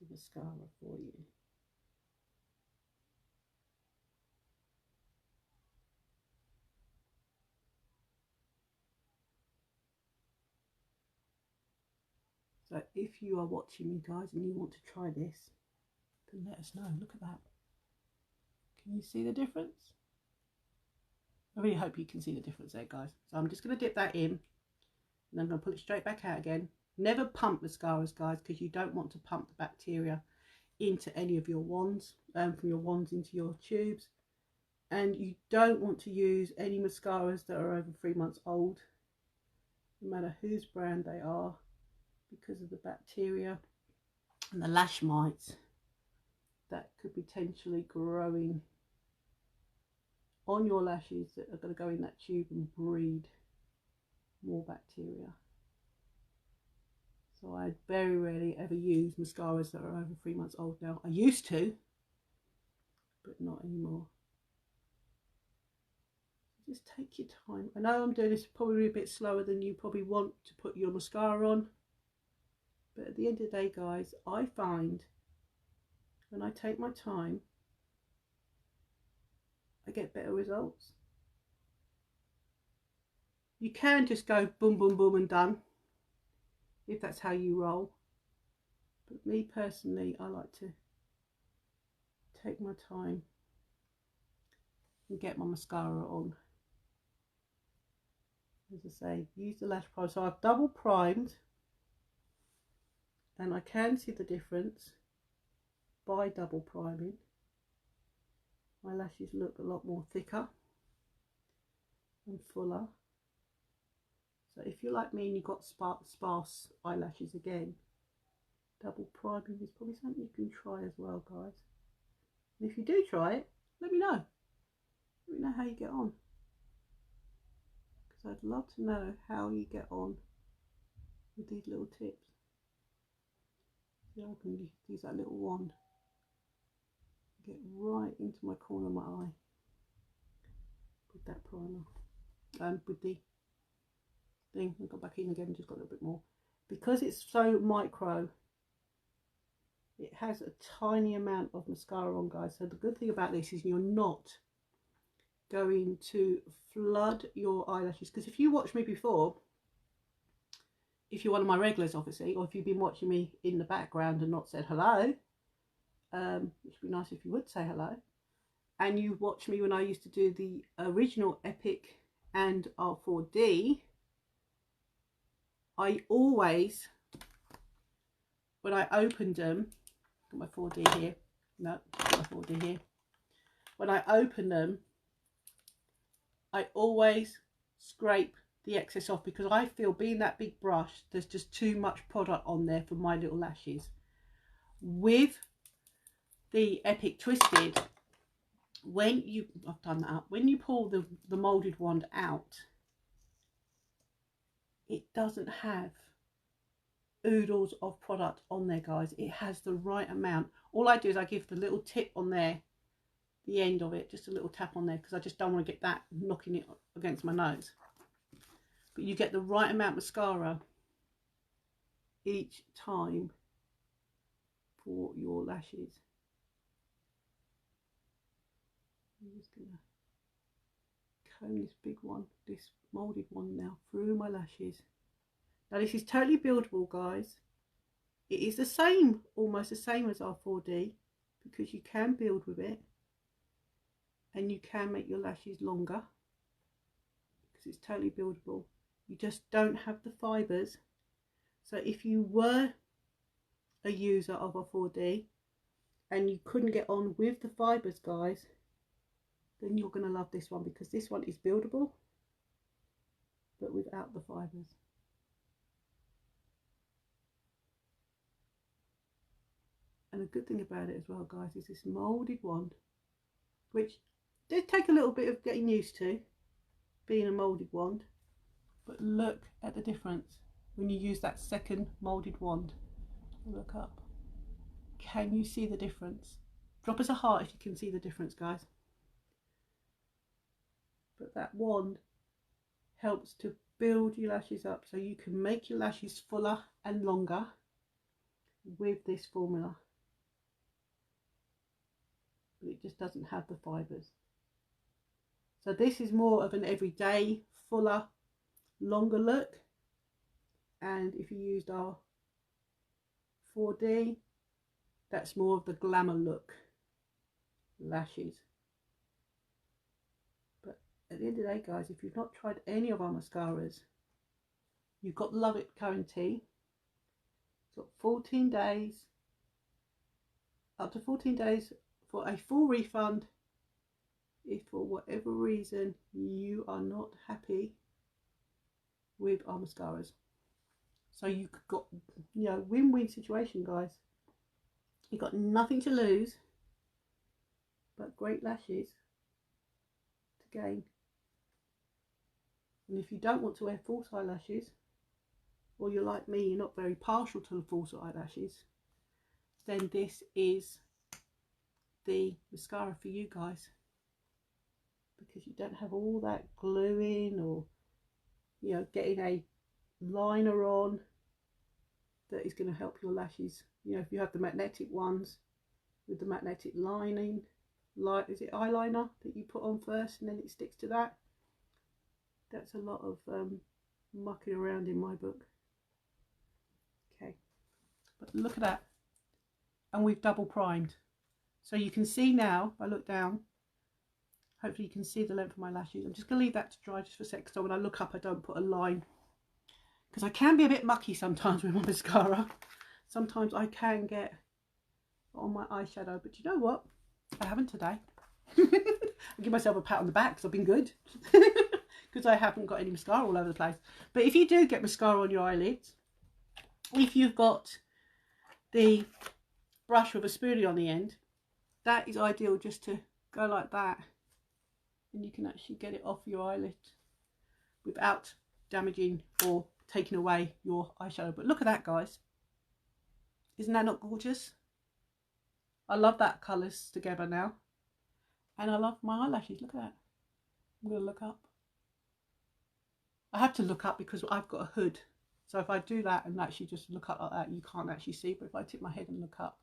the mascara for you. So if you are watching me, guys, and you want to try this, then let us know. Look at that. Can you see the difference? I really hope you can see the difference there, guys. So I'm just going to dip that in, and I'm going to pull it straight back out again. Never pump mascaras, guys, because you don't want to pump the bacteria into any of your wands, from your wands into your tubes. And you don't want to use any mascaras that are over 3 months old, no matter whose brand they are, because of the bacteria and the lash mites that could potentially growing on your lashes that are going to go in that tube and breed more bacteria. So I very rarely ever use mascaras that are over 3 months old now. I used to, but not anymore. Just take your time. I know I'm doing this probably a bit slower than you probably want to put your mascara on, but at the end of the day, guys, I find when I take my time, I get better results. You can just go boom, boom, boom and done, if that's how you roll. But me personally, I like to take my time and get my mascara on. As I say, use the lash primer. So I've double primed, and I can see the difference by double priming. My lashes look a lot more thicker and fuller. So if you're like me and you've got sparse eyelashes again, double priming is probably something you can try as well, guys. And if you do try it, let me know. Let me know how you get on, because I'd love to know how you get on with these little tips. See, I can use that little wand, get right into my corner of my eye with that primer, and with the thing. I got back in again, just got a little bit more, because it's so micro. It has a tiny amount of mascara on, guys. So the good thing about this is you're not going to flood your eyelashes, because if you watched me before, if you're one of my regulars obviously, or if you've been watching me in the background and not said hello, which would be nice if you would say hello, and you watched me when I used to do the original Epic and R4D, I always, when I opened them, got my 4D here, no, got my 4D here, when I open them, I always scrape the excess off, because I feel, being that big brush, there's just too much product on there for my little lashes. With the Epic Twisted, when you, I've done that up, when you pull the moulded wand out, it doesn't have oodles of product on there, guys. It has the right amount. All I do is I give the little tip on there, the end of it, just a little tap on there, because I just don't want to get that knocking it against my nose. But you get the right amount of mascara each time for your lashes. I'm just gonna comb this big one, this moulded one now, through my lashes. Now this is totally buildable, guys. It is the same, almost the same as our 4D, because you can build with it and you can make your lashes longer because it's totally buildable. You just don't have the fibres. So if you were a user of a 4D and you couldn't get on with the fibres, guys, then you're going to love this one, because this one is buildable but without the fibres. And the good thing about it as well, guys, is this moulded wand, which did take a little bit of getting used to, being a moulded wand. But look at the difference when you use that second moulded wand. Look up. Can you see the difference? Drop us a heart if you can see the difference, guys. But that wand helps to build your lashes up so you can make your lashes fuller and longer with this formula. But it just doesn't have the fibres. So this is more of an everyday, fuller, longer look. And if you used our 4D, that's more of the glamour look lashes. But at the end of the day, guys, if you've not tried any of our mascaras, you've got Love It guarantee. It's got 14 days, up to 14 days for a full refund if for whatever reason you are not happy with our mascaras. So you've got, you know, win-win situation, guys. You've got nothing to lose but great lashes to gain. And if you don't want to wear false eyelashes, or you're like me, you're not very partial to the false eyelashes, then this is the mascara for you guys, because you don't have all that gluing or, you know, getting a liner on that is going to help your lashes. You know, if you have the magnetic ones with the magnetic lining, like, is it eyeliner that you put on first and then it sticks to that? That's a lot of mucking around in my book. Okay, but look at that, and we've double primed. So you can see now, if I look down, hopefully you can see the length of my lashes. I'm just going to leave that to dry just for a sec, so when I look up I don't put a line, because I can be a bit mucky sometimes with my mascara. Sometimes I can get on my eyeshadow, but you know what? I haven't today. I give myself a pat on the back because I've been good. Because I haven't got any mascara all over the place. But if you do get mascara on your eyelids, if you've got the brush with a spoolie on the end, that is ideal, just to go like that, and you can actually get it off your eyelid without damaging or taking away your eyeshadow. But look at that, guys. Isn't that not gorgeous? I love that colours together now. And I love my eyelashes. Look at that. I'm going to look up. I have to look up because I've got a hood. So if I do that and actually just look up like that, you can't actually see. But if I tip my head and look up,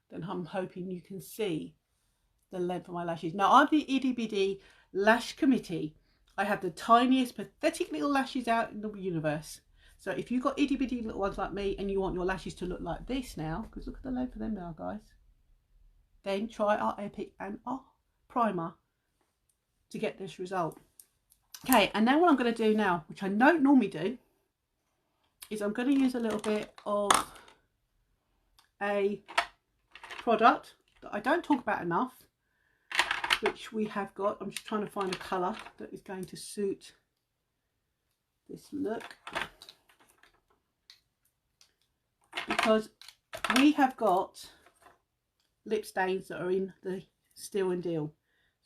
then I'm hoping you can see the length of my lashes. Now, I'm the itty bitty lash committee. I have the tiniest pathetic little lashes out in the universe. So if you've got itty bitty little ones like me and you want your lashes to look like this now, because look at the length of them now, guys, then try our Epic and our primer to get this result. Okay, and now what I'm going to do now, which I don't normally do, is I'm going to use a little bit of a product that I don't talk about enough, which we have got. I'm just trying to find a colour that is going to suit this look, because we have got lip stains that are in the Still and Deal.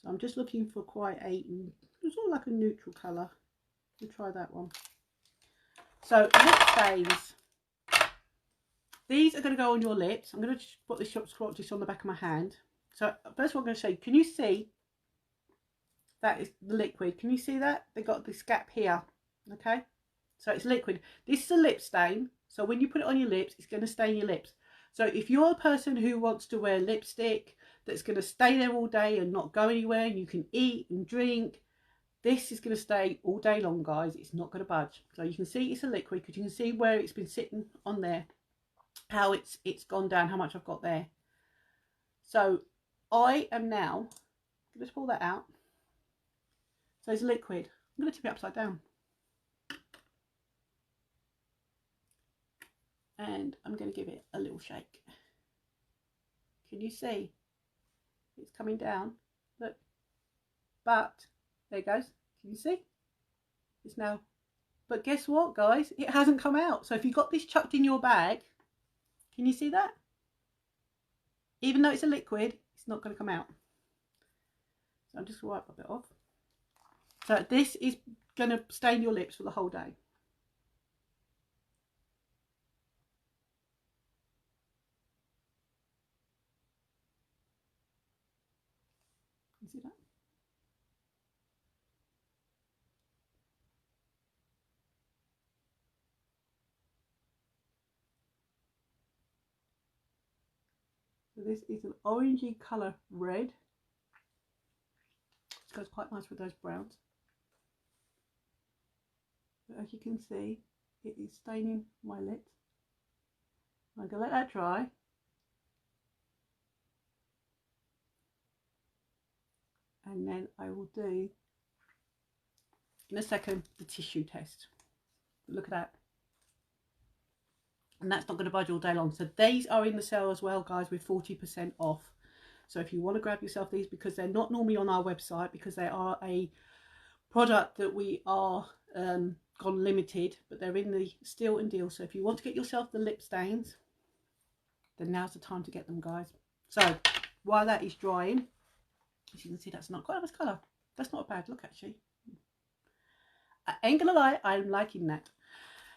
So I'm just looking for quite a, it's all like a neutral colour. We'll try that one. So lip stains, these are going to go on your lips. I'm going to put this swatch on the back of my hand. So first of all, I'm going to show you, can you see that is the liquid? Can you see that? They got this gap here, okay? So it's liquid. This is a lip stain. So when you put it on your lips, it's going to stain your lips. So if you're a person who wants to wear lipstick that's going to stay there all day and not go anywhere, and you can eat and drink, this is going to stay all day long, guys. It's not going to budge. So you can see it's a liquid because you can see where it's been sitting on there. how it's gone down, how much I've got there. So I am now, let's pull that out. So it's liquid. I'm going to tip it upside down. And I'm going to give it a little shake. Can you see? It's coming down. Look. But, there it goes. Can you see? It's now. But guess what, guys? It hasn't come out. So if you've got this chucked in your bag, can you see that? Even though it's a liquid, it's not going to come out. So I'm just going to wipe a bit off. So this is going to stain your lips for the whole day. You see that? So this is an orangey colour red. It goes quite nice with those browns. But as you can see, it is staining my lips. I'm going to let that dry. And then I will do, in a second, the tissue test. Look at that. And that's not going to budge all day long. So these are in the sale as well, guys, with 40% off. So if you want to grab yourself these, because they're not normally on our website, because they are a product that we are gone limited, but they're in the Steal and Deal. So if you want to get yourself the lip stains, then now's the time to get them, guys. So while that is drying, as you can see, that's not quite a nice colour. That's not a bad look, actually. I ain't gonna lie, I'm liking that.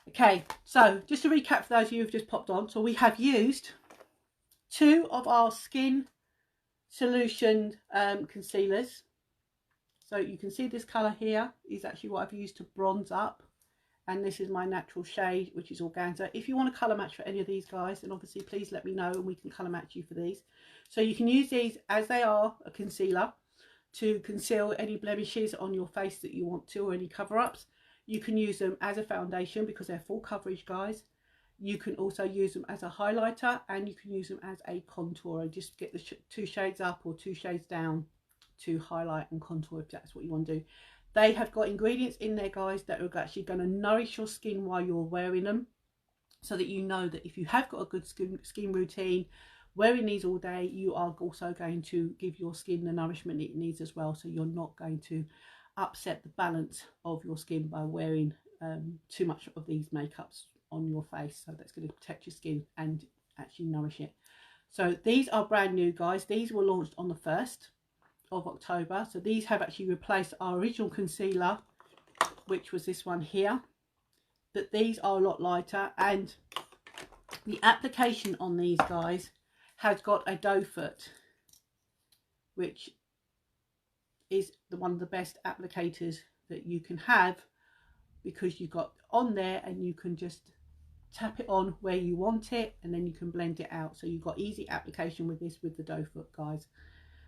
Okay, so just to recap for those of you who've just popped on, so we have used 2 of our Skin Solution concealers. So you can see this colour here is actually what I've used to bronze up, and this is my natural shade, which is organza. If you want to colour match for any of these, guys, then obviously please let me know and we can colour match you for these. So you can use these as they are a concealer to conceal any blemishes on your face that you want to, or any cover-ups. You can use them as a foundation because they're full coverage, guys. You can also use them as a highlighter, and you can use them as a contour. Just get the 2 shades up or 2 shades down to highlight and contour if that's what you want to do. They have got ingredients in there, guys, that are actually going to nourish your skin while you're wearing them, so that you know that if you have got a good skin routine, wearing these all day, you are also going to give your skin the nourishment it needs as well. So you're not going to upset the balance of your skin by wearing too much of these makeups on your face. So that's going to protect your skin and actually nourish it. So these are brand new, guys. These were launched on the 1st of October. So these have actually replaced our original concealer, which was this one here. But these are a lot lighter, and the application on these, guys, has got a doe foot, which is one of the best applicators that you can have, because you've got on there and you can just tap it on where you want it, and then you can blend it out. So you've got easy application with this, with the doe foot, guys.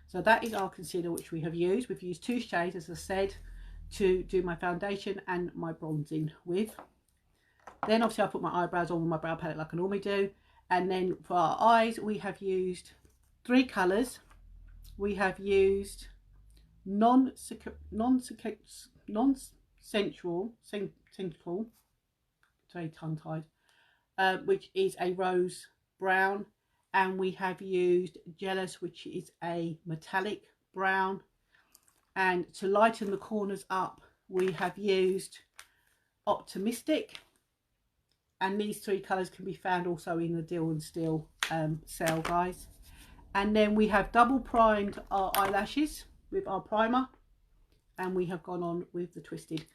So that is our concealer, which we have used. We've used 2 shades, as I said, to do my foundation and my bronzing with. Then obviously I put my eyebrows on with my brow palette like I normally do. And then for our eyes, we have used 3 colours. We have used non-central, sorry, tongue-tied, which is a rose brown. And we have used Jealous, which is a metallic brown. And to lighten the corners up, we have used Optimistic. And these 3 colours can be found also in the Deal and Steal sale, guys. And then we have double primed our eyelashes with our primer, and we have gone on with the Twisted.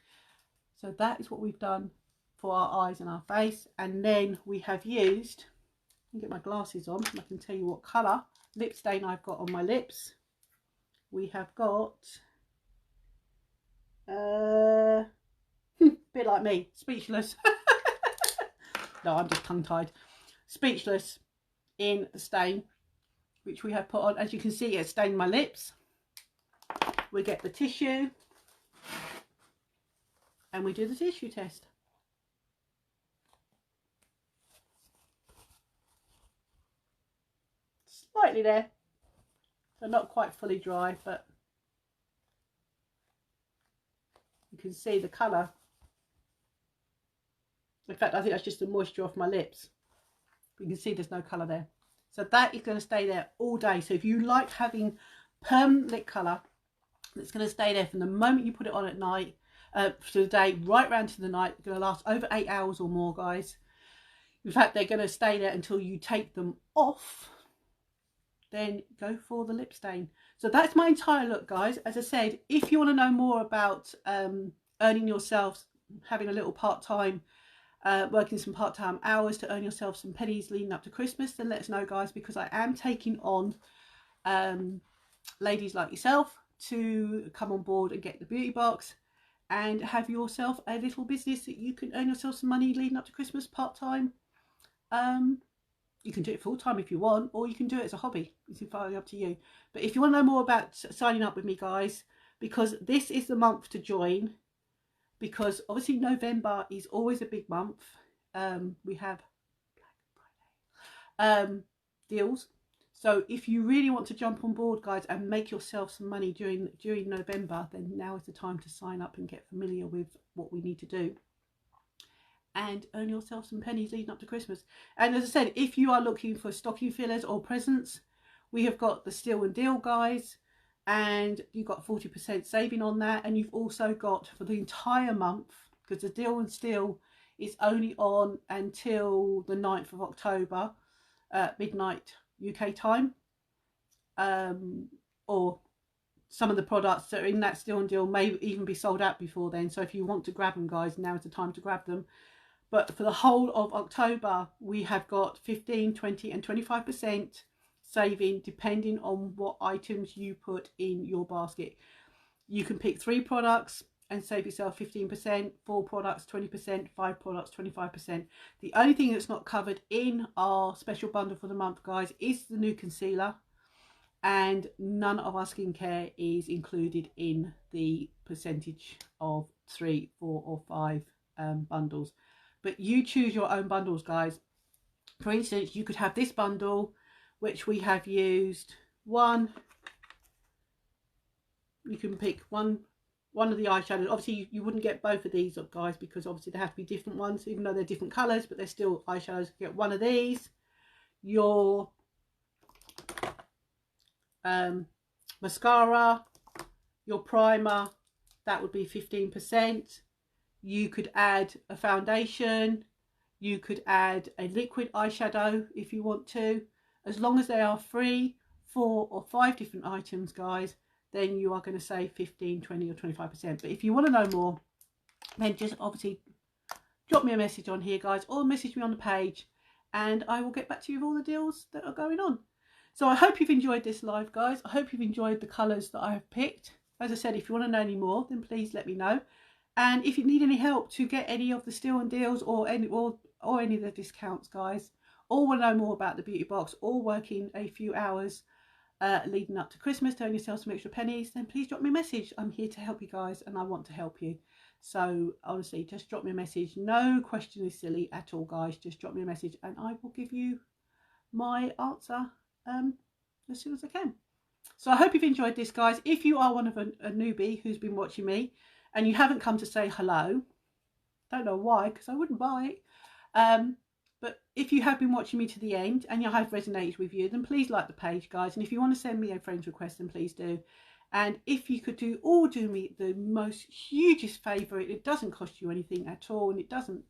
So that is what we've done for our eyes and our face. And then we have used, let me get my glasses on and I can tell you what colour lip stain I've got on my lips. We have got bit like me, speechless. No, I'm just tongue-tied. Speechless in the stain, which we have put on. As you can see, it stained my lips. We get the tissue and we do the tissue test. slightly there. So not quite fully dry, but you can see the colour. In fact, I think that's just the moisture off my lips. You can see there's no colour there. So that is going to stay there all day. So if you like having permanent lip colour, it's going to stay there from the moment you put it on at night, for the day, right round to the night. It's going to last over 8 hours or more, guys. In fact, they're going to stay there until you take them off. Then go for the lip stain. So that's my entire look, guys. As I said, if you want to know more about earning yourselves, having a little part-time, working some part-time hours to earn yourself some pennies leading up to Christmas, then let us know, guys, because I am taking on ladies like yourself to come on board and get the beauty box and have yourself a little business that you can earn yourself some money leading up to Christmas part-time. You can do it full-time if you want, or you can do it as a hobby. It's entirely up to you. But if you want to know more about signing up with me, guys, because this is the month to join, because obviously November is always a big month. We have Black Friday deals. So if you really want to jump on board, guys, and make yourself some money during November, then now is the time to sign up and get familiar with what we need to do and earn yourself some pennies leading up to Christmas. And as I said, if you are looking for stocking fillers or presents, we have got the Steal and Deal, guys, and you've got 40% saving on that. And you've also got, for the entire month, because the Deal and Steal is only on until the 9th of October, midnight UK time, or some of the products that are in that Steal and Deal may even be sold out before then. So if you want to grab them, guys, now is the time to grab them. But for the whole of October, we have got 15, 20 and 25% saving depending on what items you put in your basket. You can pick 3 products and save yourself 15%, 4 products 20%, 5 products 25%. The only thing that's not covered in our special bundle for the month, guys, is the new concealer, and none of our skincare is included in the percentage of 3, 4 or 5 bundles. But you choose your own bundles, guys. For instance, you could have this bundle, which we have used one. You can pick one of the eyeshadows. Obviously, you wouldn't get both of these up, guys, because obviously they have to be different ones, even though they're different colours, but they're still eyeshadows. Get one of these. Your mascara, your primer, that would be 15%. You could add a foundation, you could add a liquid eyeshadow if you want to. As long as they are 3, 4 or 5 different items, guys, then you are going to save 15, 20 or 25%. But if you want to know more, then just obviously drop me a message on here, guys, or message me on the page, and I will get back to you with all the deals that are going on. So I hope you've enjoyed this live, guys. I hope you've enjoyed the colours that I have picked. As I said, if you want to know any more, then please let me know. And if you need any help to get any of the Steal and Deals or any of the discounts, guys, or want to know more about the beauty box, or working a few hours leading up to Christmas to earn yourself some extra pennies, then please drop me a message. I'm here to help you, guys, and I want to help you. So honestly, just drop me a message. No question is silly at all, guys. Just drop me a message and I will give you my answer as soon as I can. So I hope you've enjoyed this, guys. If you are one of a newbie who's been watching me and you haven't come to say hello, don't know why, because I wouldn't buy it. But if you have been watching me to the end and I have resonated with you, then please like the page, guys. And if you want to send me a friend's request, then please do. And if you could do me the most hugest favour, it doesn't cost you anything at all, and it doesn't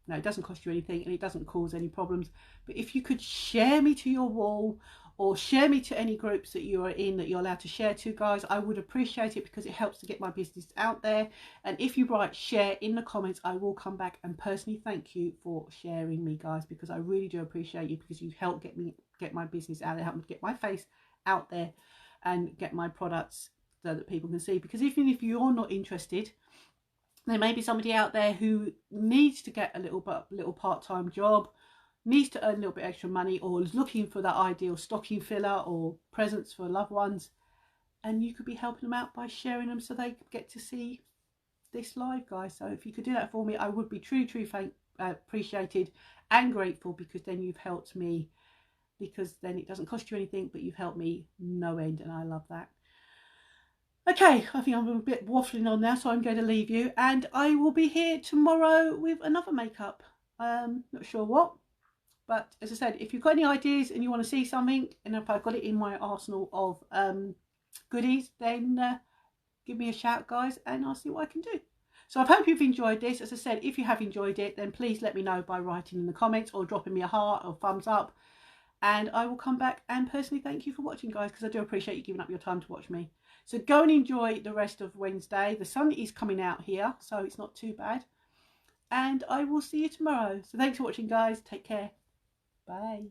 no, it doesn't cost you anything, and it doesn't cause any problems. But if you could share me to your wall, or share me to any groups that you are in that you're allowed to share to, guys, I would appreciate it, because it helps to get my business out there. And if you write share in the comments, I will come back and personally thank you for sharing me, guys, because I really do appreciate you, because you help get my business out there, help me get my face out there and get my products so that people can see. Because even if you're not interested, there may be somebody out there who needs to get a little part-time job, needs to earn a little bit extra money, or is looking for that ideal stocking filler or presents for loved ones, and you could be helping them out by sharing them so they get to see this live, guys. So if you could do that for me, I would be truly appreciated and grateful, because then you've helped me because then it doesn't cost you anything, but you've helped me no end, and I love that. Okay, I think I'm a bit waffling on now, so I'm going to leave you, and I will be here tomorrow with another makeup. Not sure what, but as I said, if you've got any ideas and you want to see something, and if I've got it in my arsenal of goodies, then give me a shout, guys, and I'll see what I can do. So I hope you've enjoyed this. As I said, if you have enjoyed it, then please let me know by writing in the comments or dropping me a heart or thumbs up. And I will come back and personally thank you for watching, guys, because I do appreciate you giving up your time to watch me. So go and enjoy the rest of Wednesday. The sun is coming out here, so it's not too bad. And I will see you tomorrow. So thanks for watching, guys. Take care. Bye.